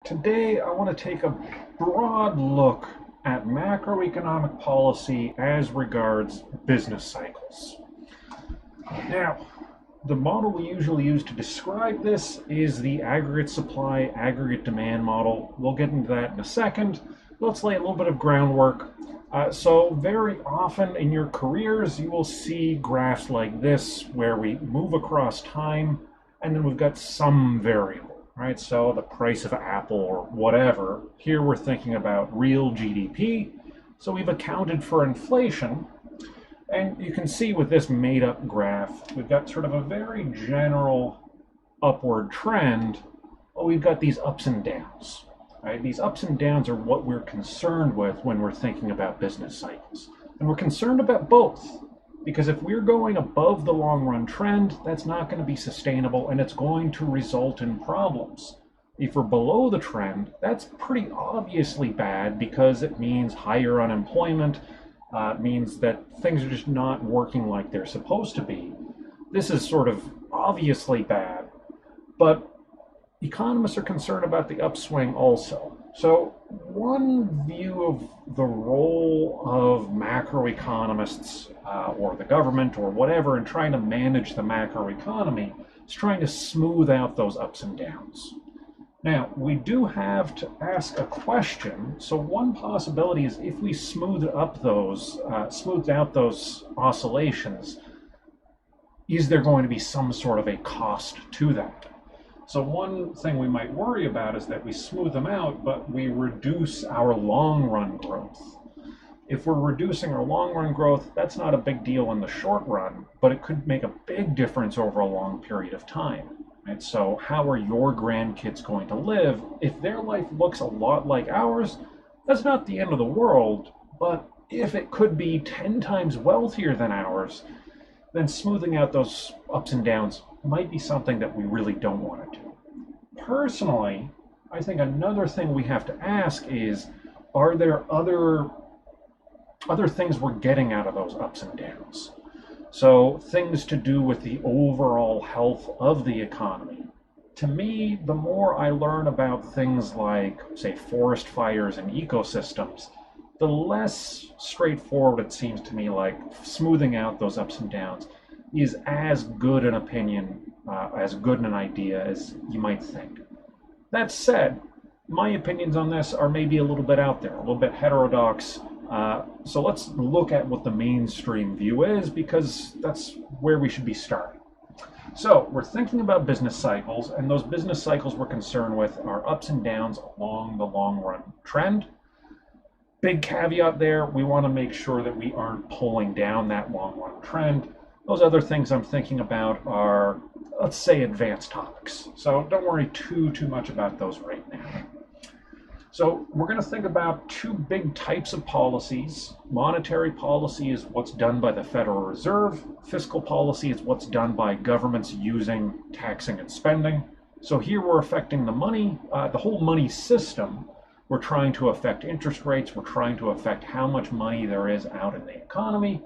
Today, I want to take a broad look at macroeconomic policy as regards business cycles. Now, the model we usually use to describe this is the aggregate supply, aggregate demand model. We'll get into that in a second. Let's lay a little bit of groundwork. So very often in your careers, you will see graphs like this where we move across time and then we've got some variable. Right, so the price of Apple or whatever. Here we're thinking about real GDP. So we've accounted for inflation. And you can see with this made up graph, we've got sort of a very general upward trend, but we've got these ups and downs. Right? These ups and downs are what we're concerned with when we're thinking about business cycles. And we're concerned about both. Because if we're going above the long run trend, that's not going to be sustainable and it's going to result in problems. If we're below the trend, that's pretty obviously bad because it means higher unemployment, means that things are just not working like they're supposed to be. This is sort of obviously bad, but economists are concerned about the upswing also. So one view of the role of macroeconomists or the government or whatever in trying to manage the macroeconomy is trying to smooth out those ups and downs. Now, we do have to ask a question. So one possibility is if we smoothed out those oscillations, is there going to be some sort of a cost to that? So one thing we might worry about is that we smooth them out, but we reduce our long-run growth. If we're reducing our long-run growth, that's not a big deal in the short run, but it could make a big difference over a long period of time. And so how are your grandkids going to live? If their life looks a lot like ours, that's not the end of the world, but if it could be 10 times wealthier than ours, then smoothing out those ups and downs might be something that we really don't want to do. Personally, I think another thing we have to ask is, are there other things we're getting out of those ups and downs? So things to do with the overall health of the economy. To me, the more I learn about things like, say, forest fires and ecosystems, the less straightforward it seems to me like smoothing out those ups and downs is as good an opinion, as good an idea as you might think. That said, my opinions on this are maybe a little bit out there, a little bit heterodox. So let's look at what the mainstream view is, because that's where we should be starting. So we're thinking about business cycles, and those business cycles we're concerned with are ups and downs along the long run trend. Big caveat there, we want to make sure that we aren't pulling down that long run trend. Those other things I'm thinking about are, let's say, advanced topics. So don't worry too much about those right now. So we're going to think about two big types of policies. Monetary policy is what's done by the Federal Reserve. Fiscal policy is what's done by governments using taxing and spending. So here we're affecting the money, the whole money system. We're trying to affect interest rates. We're trying to affect how much money there is out in the economy.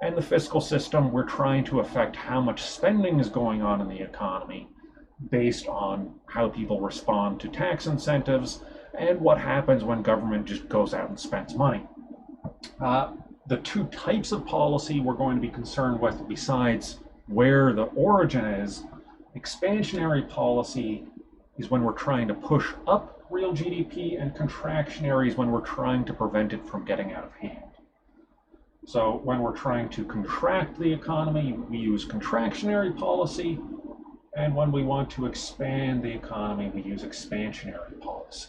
And the fiscal system, we're trying to affect how much spending is going on in the economy based on how people respond to tax incentives and what happens when government just goes out and spends money. The two types of policy we're going to be concerned with, besides where the origin is, expansionary policy is when we're trying to push up real GDP, and contractionary is when we're trying to prevent it from getting out of hand. So when we're trying to contract the economy, we use contractionary policy, and when we want to expand the economy, we use expansionary policy.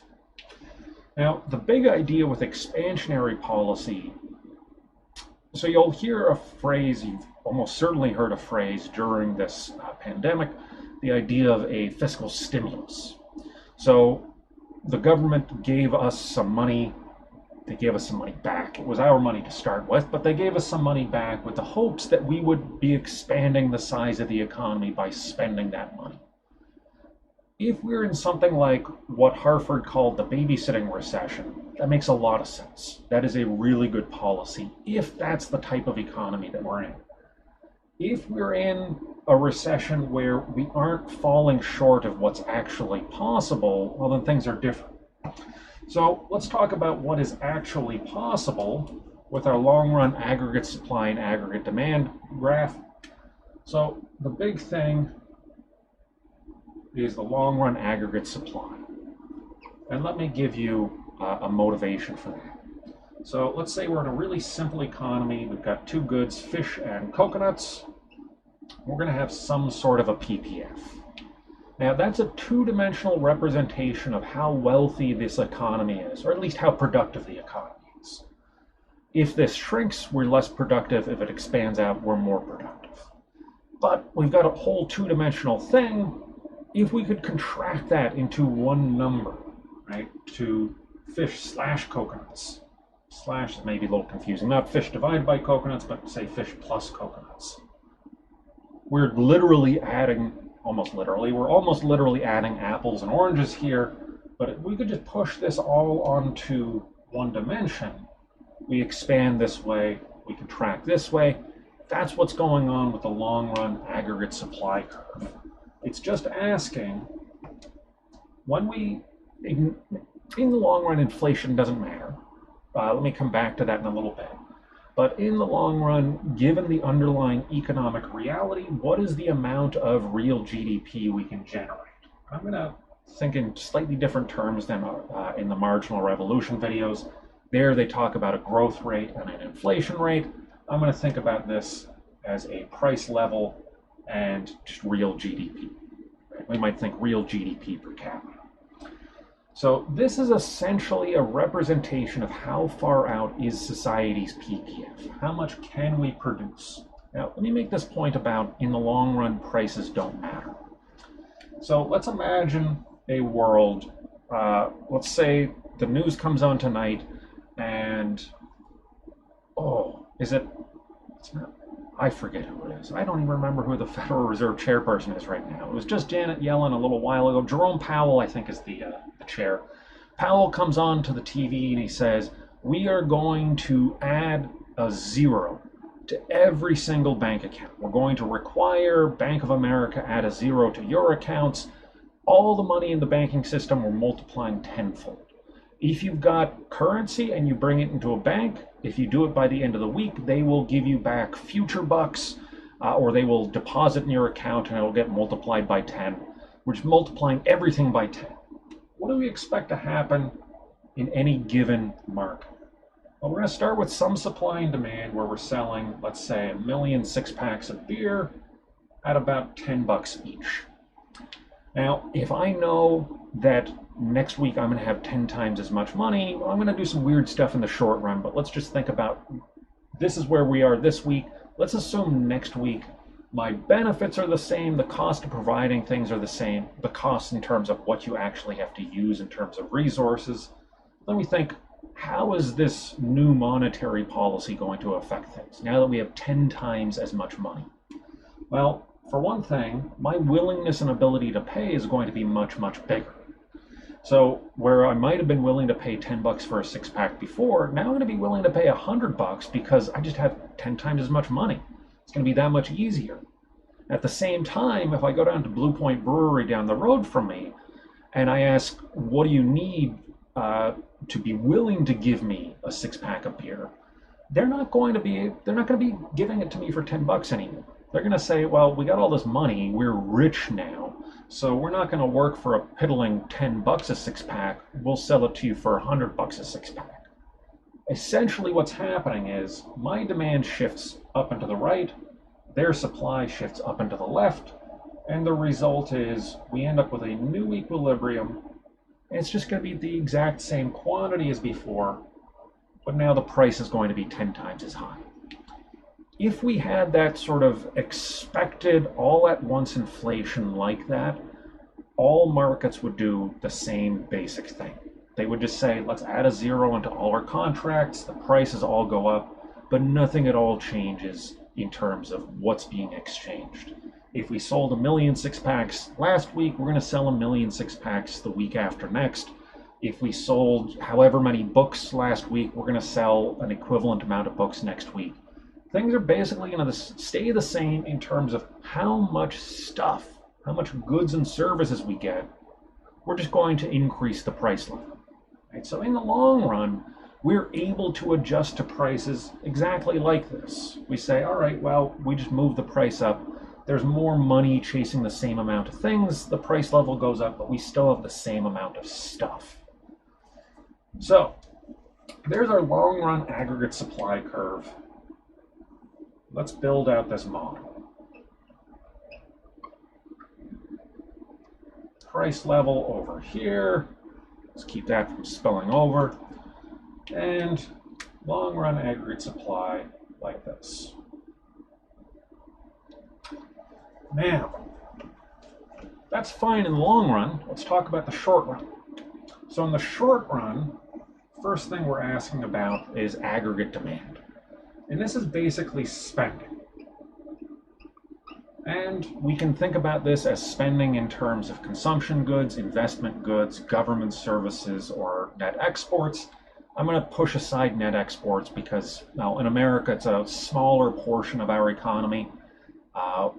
Now, the big idea with expansionary policy, so you'll hear a phrase, you've almost certainly heard a phrase during this pandemic, the idea of a fiscal stimulus. So the government gave us some money. They gave us some money back. It was our money to start with, but they gave us some money back with the hopes that we would be expanding the size of the economy by spending that money. If we're in something like what Harvard called the babysitting recession, that makes a lot of sense. That is a really good policy if that's the type of economy that we're in. If we're in a recession where we aren't falling short of what's actually possible, well, then things are different. So let's talk about what is actually possible with our long-run aggregate supply and aggregate demand graph. So the big thing is the long-run aggregate supply. And let me give you a motivation for that. So let's say we're in a really simple economy. We've got two goods, fish and coconuts. We're going to have some sort of a PPF. Now that's a two-dimensional representation of how wealthy this economy is, or at least how productive the economy is. If this shrinks, we're less productive. If it expands out, we're more productive. But we've got a whole two-dimensional thing. If we could contract that into one number, right, to fish slash coconuts. Slash is maybe a little confusing. Not fish divided by coconuts, but say fish plus coconuts. We're literally adding, almost literally adding apples and oranges here, but if we could just push this all onto one dimension, we expand this way, we contract this way. That's what's going on with the long-run aggregate supply curve. It's just asking, when we, in the long run, inflation doesn't matter. Let me come back to that in a little bit. But in the long run, given the underlying economic reality, what is the amount of real GDP we can generate? I'm going to think in slightly different terms than in the marginal revolution videos. There they talk about a growth rate and an inflation rate. I'm going to think about this as a price level and just real GDP. Right? We might think real GDP per capita. So this is essentially a representation of how far out is society's PPF. How much can we produce? Now, let me make this point about in the long run, prices don't matter. So let's imagine a world, let's say the news comes on tonight and, I forget who it is. I don't even remember who the Federal Reserve chairperson is right now. It was just Janet Yellen a little while ago. Jerome Powell, I think, is the chair. Powell comes on to the TV and he says, we are going to add a zero to every single bank account. We're going to require Bank of America add a zero to your accounts. All the money in the banking system we're multiplying tenfold. If you've got currency and you bring it into a bank, if you do it by the end of the week, they will give you back future bucks, or they will deposit in your account and it'll get multiplied by 10. We're just multiplying everything by 10. What do we expect to happen in any given market? Well, we're going to start with some supply and demand where we're selling, let's say, 1 million six-packs of beer at about $10 each. Now, if I know that next week I'm going to have 10 times as much money, well, I'm going to do some weird stuff in the short run, but let's just think about this is where we are this week. Let's assume next week my benefits are the same, the cost of providing things are the same, the costs in terms of what you actually have to use in terms of resources. Then we think, how is this new monetary policy going to affect things now that we have 10 times as much money? Well, for one thing, my willingness and ability to pay is going to be much, much bigger. So where I might have been willing to pay $10 for a six-pack before, now I'm going to be willing to pay $100 because I just have 10 times as much money. It's going to be that much easier. At the same time, if I go down to Blue Point Brewery down the road from me and I ask, what do you need to be willing to give me a six-pack of beer? They're not going to be giving it to me for $10 anymore. They're going to say, well, we got all this money, we're rich now, so we're not going to work for a piddling $10 a six-pack. We'll sell it to you for $100 a six-pack. Essentially what's happening is my demand shifts up and to the right, their supply shifts up and to the left, and the result is we end up with a new equilibrium. It's just going to be the exact same quantity as before, but now the price is going to be 10 times as high. If we had that sort of expected all-at-once inflation like that, all markets would do the same basic thing. They would just say, let's add a zero into all our contracts, the prices all go up, but nothing at all changes in terms of what's being exchanged. If we sold 1 million six-packs last week, we're going to sell 1 million six-packs the week after next. If we sold however many books last week, we're going to sell an equivalent amount of books next week. things are basically going to stay the same in terms of how much stuff, how much goods and services we get. We're just going to increase the price level. Right? So in the long run, we're able to adjust to prices exactly like this. We say, all right, well, we just move the price up. There's more money chasing the same amount of things. The price level goes up, but we still have the same amount of stuff. So there's our long run aggregate supply curve. Let's build out this model. Price level over here. Let's keep that from spilling over. And long run aggregate supply like this. Now, that's fine in the long run. Let's talk about the short run. So in the short run, first thing we're asking about is aggregate demand. And this is basically spending. And we can think about this as spending in terms of consumption goods, investment goods, government services, or net exports. I'm going to push aside net exports because, now, in America, it's a smaller portion of our economy.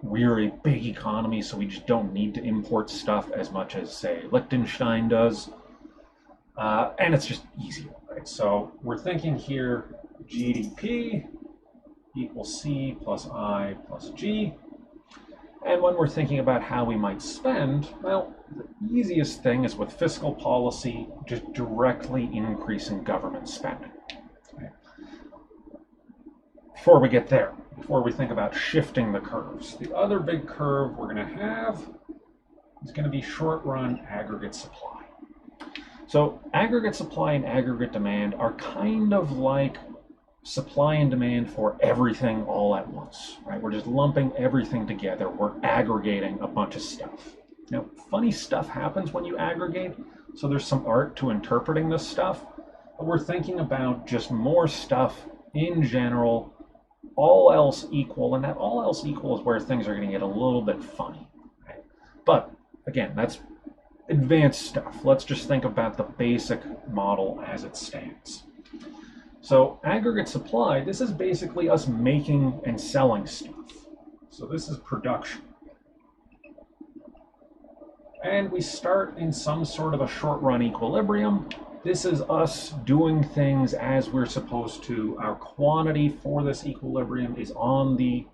We're a big economy, so we just don't need to import stuff as much as, say, Liechtenstein does. And it's just easier, right? So we're thinking here GDP equals C plus I plus G. And when we're thinking about how we might spend, well, the easiest thing is with fiscal policy, just directly increasing government spending. Okay. Before we get there, before we think about shifting the curves, the other big curve we're going to have is going to be short-run aggregate supply. So aggregate supply and aggregate demand are kind of like supply and demand for everything all at once, right? We're just lumping everything together. We're aggregating a bunch of stuff. Now, funny stuff happens when you aggregate, so there's some art to interpreting this stuff, but we're thinking about just more stuff in general, all else equal, and that all else equal is where things are going to get a little bit funny, right? But again, that's advanced stuff. Let's just think about the basic model as it stands. So aggregate supply, this is basically us making and selling stuff. So this is production. And we start in some sort of a short-run equilibrium. This is us doing things as we're supposed to. Our quantity for this equilibrium is on the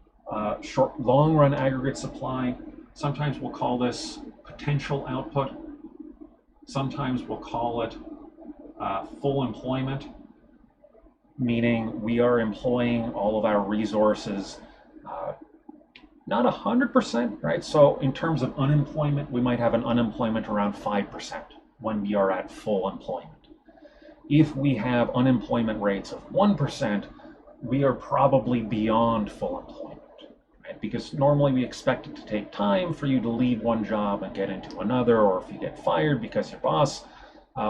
long-run aggregate supply. Sometimes we'll call this potential output. Sometimes we'll call it full employment, meaning we are employing all of our resources, not 100%, right? So in terms of unemployment, we might have an unemployment around 5% when we are at full employment. If we have unemployment rates of 1%, we are probably beyond full employment, right? Because normally we expect it to take time for you to leave one job and get into another, or if you get fired because your boss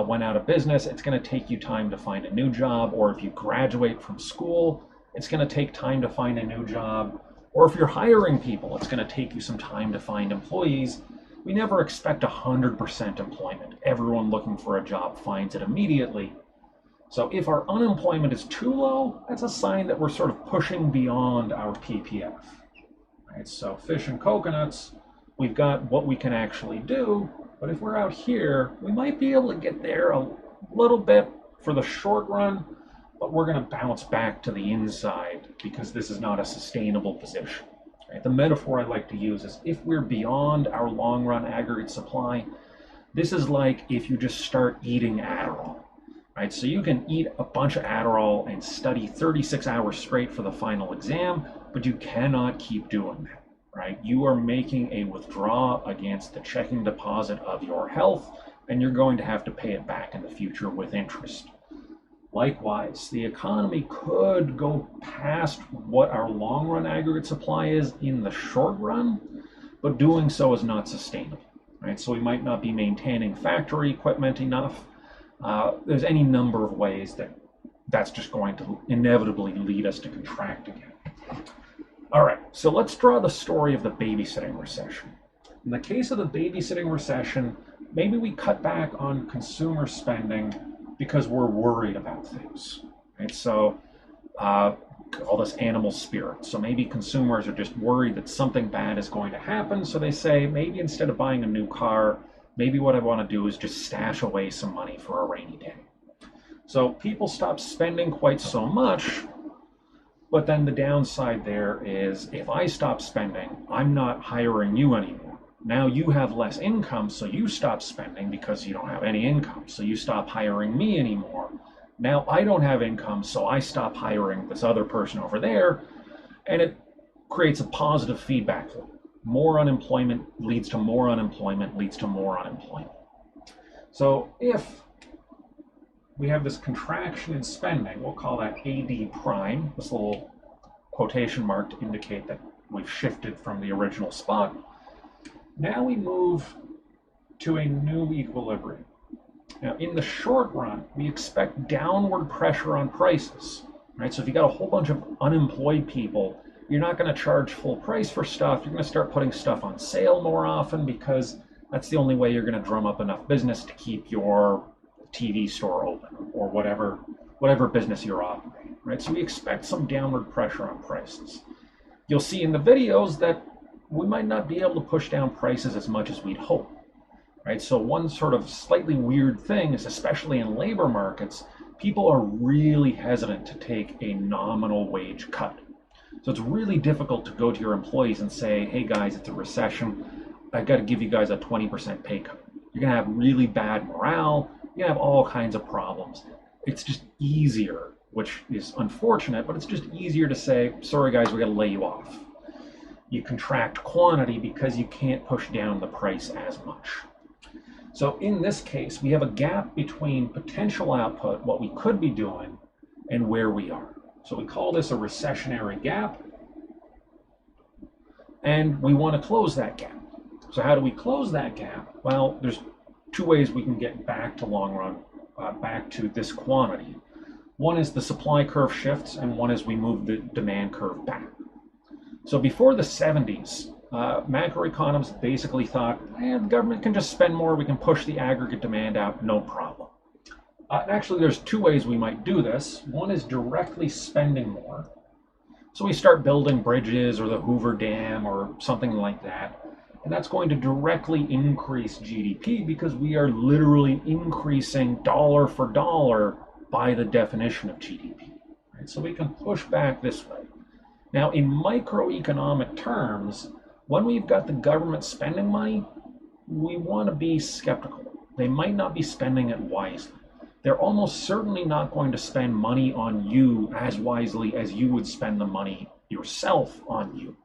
went out of business, it's going to take you time to find a new job, or if you graduate from school, it's going to take time to find a new job, or if you're hiring people, it's going to take you some time to find employees. We never expect 100% employment. Everyone looking for a job finds it immediately. So if our unemployment is too low, that's a sign that we're sort of pushing beyond our PPF. Right? So fish and coconuts, we've got what we can actually do, but if we're out here, we might be able to get there a little bit for the short run, but we're going to bounce back to the inside because this is not a sustainable position. Right? The metaphor I like to use is if we're beyond our long run aggregate supply, this is like if you just start eating Adderall. Right? So you can eat a bunch of Adderall and study 36 hours straight for the final exam, but you cannot keep doing that. Right? You are making a withdrawal against the checking deposit of your health, and you're going to have to pay it back in the future with interest. Likewise, the economy could go past what our long-run aggregate supply is in the short run, but doing so is not sustainable. Right? So we might not be maintaining factory equipment enough. There's any number of ways that's just going to inevitably lead us to contract again. All right, so let's draw the story of the babysitting recession. In the case of the babysitting recession, maybe we cut back on consumer spending because we're worried about things. Right? So call this animal spirit. So maybe consumers are just worried that something bad is going to happen. So they say, maybe instead of buying a new car, maybe what I want to do is just stash away some money for a rainy day. So people stop spending quite so much, but then the downside there is if I stop spending, I'm not hiring you anymore. Now you have less income, so you stop spending because you don't have any income. So you stop hiring me anymore. Now I don't have income, so I stop hiring this other person over there, and it creates a positive feedback loop. More unemployment leads to more unemployment, leads to more unemployment. So if we have this contraction in spending, we'll call that AD prime, this little quotation mark to indicate that we've shifted from the original spot. Now we move to a new equilibrium. Now, in the short run, we expect downward pressure on prices, right? So if you got a whole bunch of unemployed people, you're not going to charge full price for stuff. You're going to start putting stuff on sale more often because that's the only way you're going to drum up enough business to keep your TV store open or whatever business you're operating, right? So we expect some downward pressure on prices. You'll see in the videos that we might not be able to push down prices as much as we'd hope. Right? So one sort of slightly weird thing is, especially in labor markets, people are really hesitant to take a nominal wage cut. So it's really difficult to go to your employees and say, hey guys, it's a recession. I've got to give you guys a 20% pay cut. You're going to have really bad morale. You're going to have all kinds of problems. It's just easier, which is unfortunate, but it's just easier to say, sorry guys, we got to lay you off. You contract quantity because you can't push down the price as much. So in this case, we have a gap between potential output, what we could be doing, and where we are. So we call this a recessionary gap, and we want to close that gap. So how do we close that gap? Well, there's two ways we can get back to long run, back to this quantity. One is the supply curve shifts, and one is we move the demand curve back. So before the 70s, macroeconomists basically thought, the government can just spend more, we can push the aggregate demand out, no problem. Actually, there's two ways we might do this. One is directly spending more. So we start building bridges or the Hoover Dam or something like that. And that's going to directly increase GDP because we are literally increasing dollar for dollar by the definition of GDP. Right? So we can push back this way. Now, in microeconomic terms, when we've got the government spending money, we want to be skeptical. They might not be spending it wisely. They're almost certainly not going to spend money on you as wisely as you would spend the money yourself on you.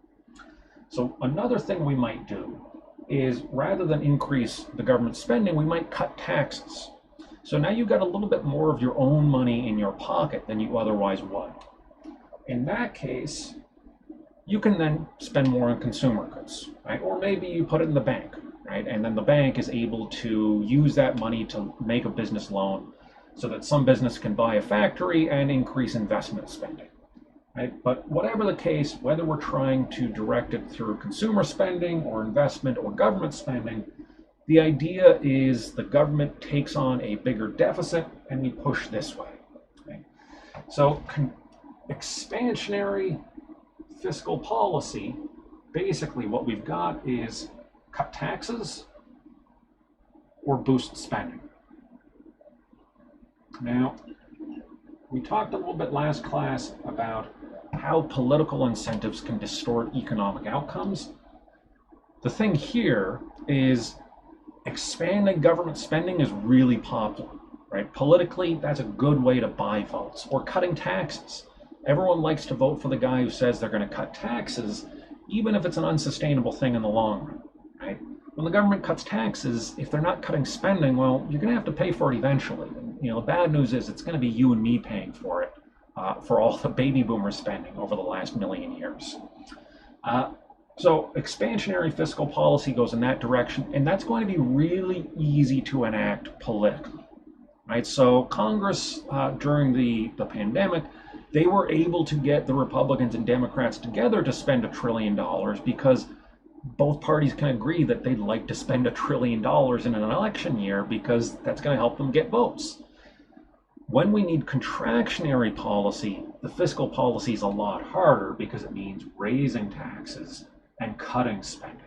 So another thing we might do is, rather than increase the government spending, we might cut taxes. So now you've got a little bit more of your own money in your pocket than you otherwise would. In that case, you can then spend more on consumer goods, right? Or maybe you put it in the bank, right? And then the bank is able to use that money to make a business loan so that some business can buy a factory and increase investment spending, right? But whatever the case, whether we're trying to direct it through consumer spending or investment or government spending, the idea is the government takes on a bigger deficit and we push this way, okay? So expansionary fiscal policy, basically what we've got is cut taxes or boost spending. Now, we talked a little bit last class about how political incentives can distort economic outcomes. The thing here is expanding government spending is really popular, right? Politically, that's a good way to buy votes. Or cutting taxes. Everyone likes to vote for the guy who says they're going to cut taxes, even if it's an unsustainable thing in the long run, right? When the government cuts taxes, if they're not cutting spending, well, you're going to have to pay for it eventually. And, the bad news is it's going to be you and me paying for it, for all the baby boomer spending over the last million years. So expansionary fiscal policy goes in that direction, and that's going to be really easy to enact politically, right? So Congress, during the pandemic, they were able to get the Republicans and Democrats together to spend $1 trillion because both parties can agree that they'd like to spend $1 trillion in an election year because that's going to help them get votes. When we need contractionary policy, the fiscal policy is a lot harder because it means raising taxes and cutting spending.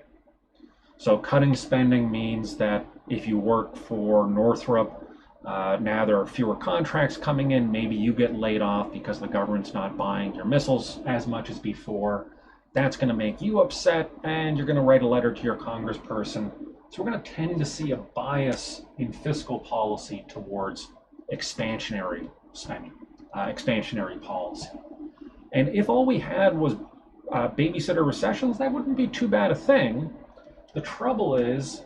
So cutting spending means that if you work for Northrop, now there are fewer contracts coming in, maybe you get laid off because the government's not buying your missiles as much as before. That's going to make you upset, and you're going to write a letter to your congressperson. So we're going to tend to see a bias in fiscal policy towards expansionary spending, expansionary policy. And if all we had was babysitter recessions, that wouldn't be too bad a thing. The trouble is,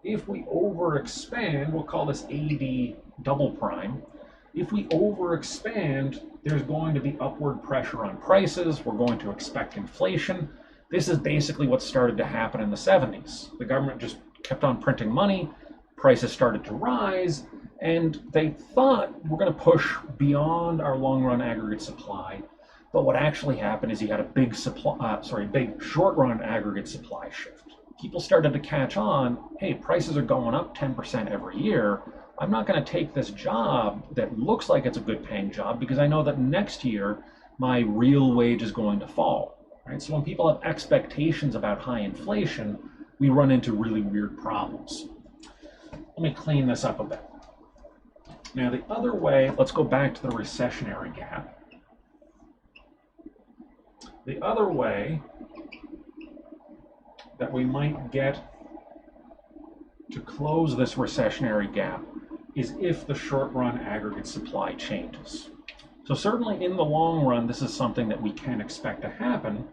if we overexpand, we'll call this AD double prime. If we overexpand, there's going to be upward pressure on prices. We're going to expect inflation. This is basically what started to happen in the 70s. The government just kept on printing money, prices started to rise, and they thought we're going to push beyond our long-run aggregate supply. But what actually happened is you had a big short-run aggregate supply shift. People started to catch on, hey, prices are going up 10% every year. I'm not going to take this job that looks like it's a good paying job because I know that next year my real wage is going to fall. Right? So when people have expectations about high inflation, we run into really weird problems. Let me clean this up a bit. Now the other way, let's go back to the recessionary gap. The other way that we might get to close this recessionary gap is if the short-run aggregate supply changes. So certainly in the long run, this is something that we can expect to happen.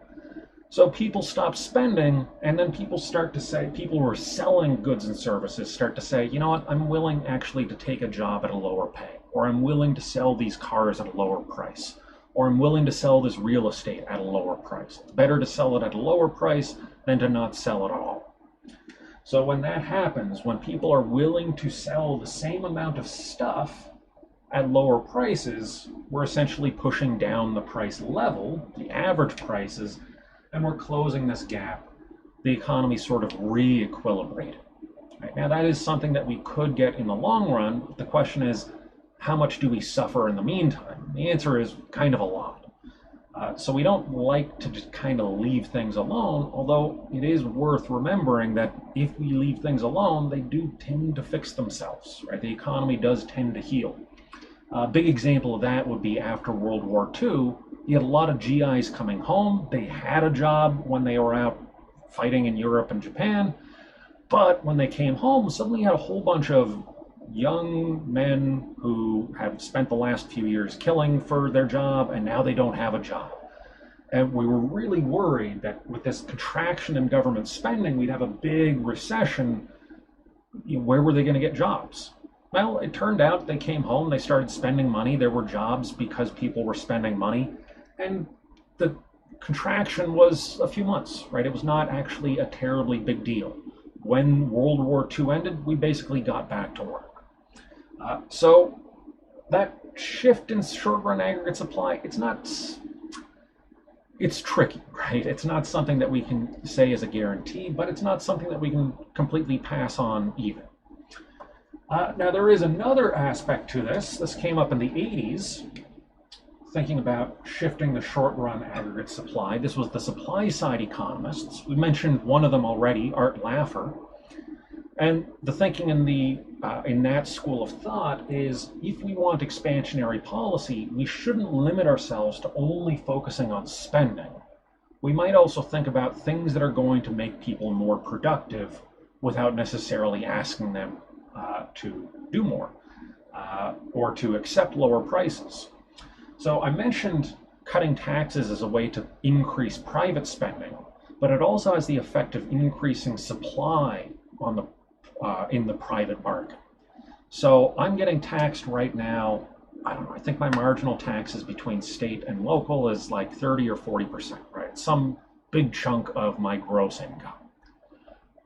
So people stop spending, and then people start to say, people who are selling goods and services start to say, you know what, I'm willing actually to take a job at a lower pay, or I'm willing to sell these cars at a lower price, or I'm willing to sell this real estate at a lower price. It's better to sell it at a lower price than to not sell at all. So when that happens, when people are willing to sell the same amount of stuff at lower prices, we're essentially pushing down the price level, the average prices, and we're closing this gap. The economy sort of re-equilibrated. Right? Now that is something that we could get in the long run. The question is, how much do we suffer in the meantime? The answer is kind of a lot. So we don't like to just kind of leave things alone, although it is worth remembering that if we leave things alone, they do tend to fix themselves, right? The economy does tend to heal. A big example of that would be after World War II. You had a lot of GIs coming home. They had a job when they were out fighting in Europe and Japan, but when they came home, suddenly you had a whole bunch of young men who have spent the last few years killing for their job, and now they don't have a job. And we were really worried that with this contraction in government spending, we'd have a big recession. Where were they going to get jobs? Well, it turned out they came home, they started spending money, there were jobs because people were spending money, and the contraction was a few months, right? It was not actually a terribly big deal. When World War II ended, we basically got back to work. So that shift in short-run aggregate supply, it's tricky, right? It's not something that we can say is a guarantee, but it's not something that we can completely pass on either. Now there is another aspect to this. This came up in the 80s, thinking about shifting the short-run aggregate supply. This was the supply-side economists. We mentioned one of them already, Art Laffer. And the thinking in that school of thought is, if we want expansionary policy, we shouldn't limit ourselves to only focusing on spending. We might also think about things that are going to make people more productive without necessarily asking them to do more or to accept lower prices. So I mentioned cutting taxes as a way to increase private spending, but it also has the effect of increasing supply in the private market. So I'm getting taxed right now, I don't know, I think my marginal taxes between state and local is like 30 or 40%, right? Some big chunk of my gross income.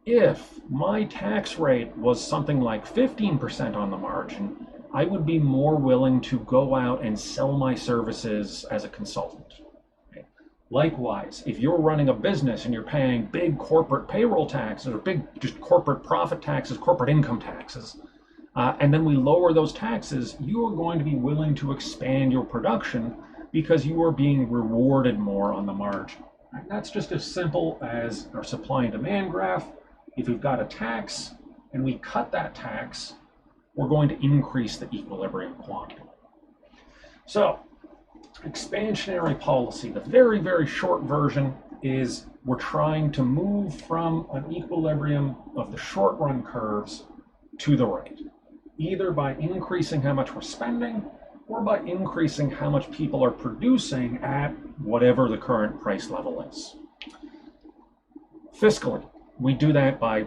If my tax rate was something like 15% on the margin, I would be more willing to go out and sell my services as a consultant. Okay? Likewise, if you're running a business and you're paying big corporate payroll taxes or big just corporate profit taxes, corporate income taxes, and then we lower those taxes, you are going to be willing to expand your production because you are being rewarded more on the margin. And that's just as simple as our supply and demand graph. If we've got a tax and we cut that tax, we're going to increase the equilibrium quantity. So, expansionary policy, the very, very short version is we're trying to move from an equilibrium of the short run curves to the right, either by increasing how much we're spending or by increasing how much people are producing at whatever the current price level is. Fiscally, we do that by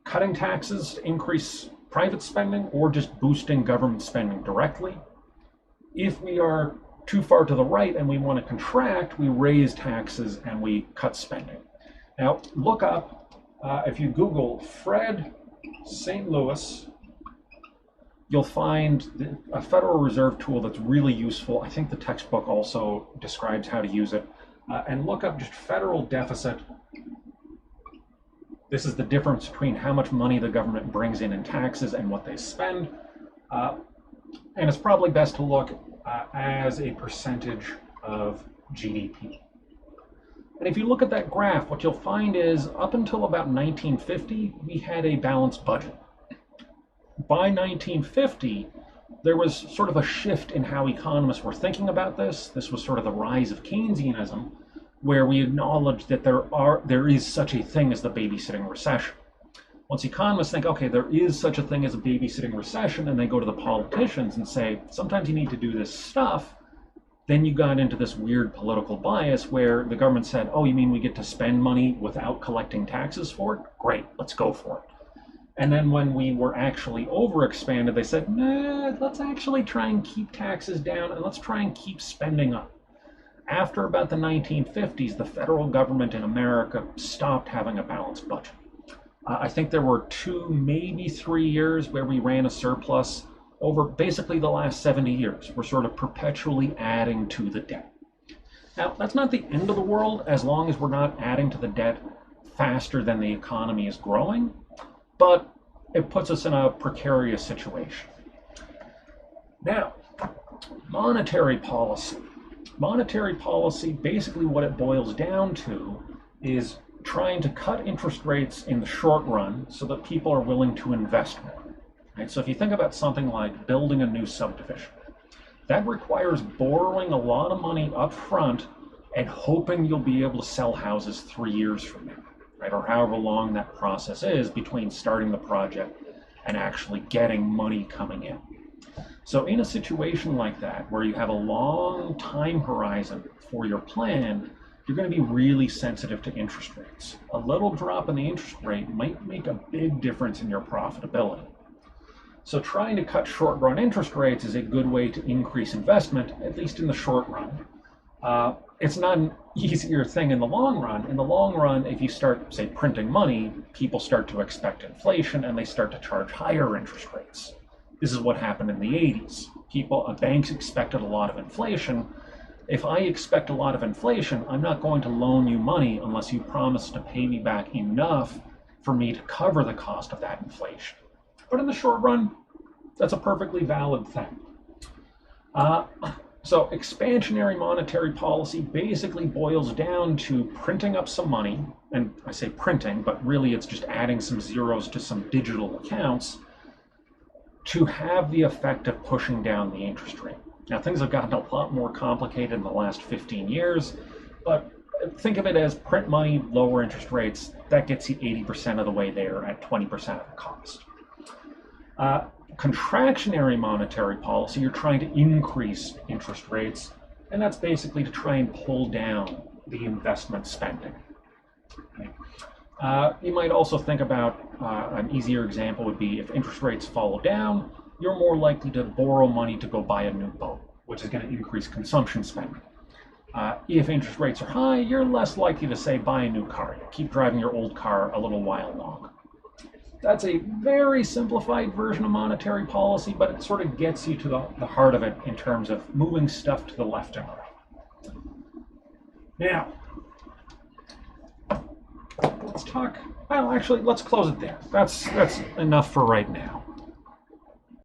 cutting taxes to increase private spending or just boosting government spending directly. If we are too far to the right and we want to contract, we raise taxes and we cut spending. Now, look up, if you Google Fred St. Louis, you'll find a Federal Reserve tool that's really useful. I think the textbook also describes how to use it. And look up just federal deficit. This is the difference between how much money the government brings in taxes and what they spend. And it's probably best to look as a percentage of GDP. And if you look at that graph, what you'll find is up until about 1950, we had a balanced budget. By 1950, there was sort of a shift in how economists were thinking about this. This was sort of the rise of Keynesianism, where we acknowledged that there is such a thing as the babysitting recession. Once economists think, okay, there is such a thing as a babysitting recession, and they go to the politicians and say, sometimes you need to do this stuff, then you got into this weird political bias where the government said, oh, you mean we get to spend money without collecting taxes for it? Great, let's go for it. And then when we were actually overexpanded, they said, nah, let's actually try and keep taxes down and let's try and keep spending up. After about the 1950s, the federal government in America stopped having a balanced budget. I think there were 2, maybe 3 years where we ran a surplus. Over basically the last 70 years. We're sort of perpetually adding to the debt. Now, that's not the end of the world as long as we're not adding to the debt faster than the economy is growing, but it puts us in a precarious situation. Now, monetary policy. Monetary policy, basically what it boils down to is trying to cut interest rates in the short run so that people are willing to invest more. Right? So if you think about something like building a new subdivision, that requires borrowing a lot of money up front and hoping you'll be able to sell houses 3 years from now, right? Or however long that process is between starting the project and actually getting money coming in. So in a situation like that, where you have a long time horizon for your plan, you're going to be really sensitive to interest rates. A little drop in the interest rate might make a big difference in your profitability. So trying to cut short-run interest rates is a good way to increase investment, at least in the short run. It's not an easier thing in the long run. In the long run, if you start, say, printing money, people start to expect inflation and they start to charge higher interest rates. This is what happened in the 80s. Banks expected a lot of inflation. If I expect a lot of inflation, I'm not going to loan you money unless you promise to pay me back enough for me to cover the cost of that inflation. But in the short run, that's a perfectly valid thing. So expansionary monetary policy basically boils down to printing up some money, and I say printing, but really it's just adding some zeros to some digital accounts to have the effect of pushing down the interest rate. Now, things have gotten a lot more complicated in the last 15 years, but think of it as print money, lower interest rates. That gets you 80% of the way there at 20% of the cost. Contractionary monetary policy, you're trying to increase interest rates, and that's basically to try and pull down the investment spending. Okay. You might also think about an easier example would be if interest rates follow down, you're more likely to borrow money to go buy a new boat, which is going to increase consumption spending. If interest rates are high, you're less likely to, say, buy a new car. Keep driving your old car a little while longer. That's a very simplified version of monetary policy, but it sort of gets you to the heart of it in terms of moving stuff to the left and right. Now, let's talk, well, actually, let's close it there. That's enough for right now.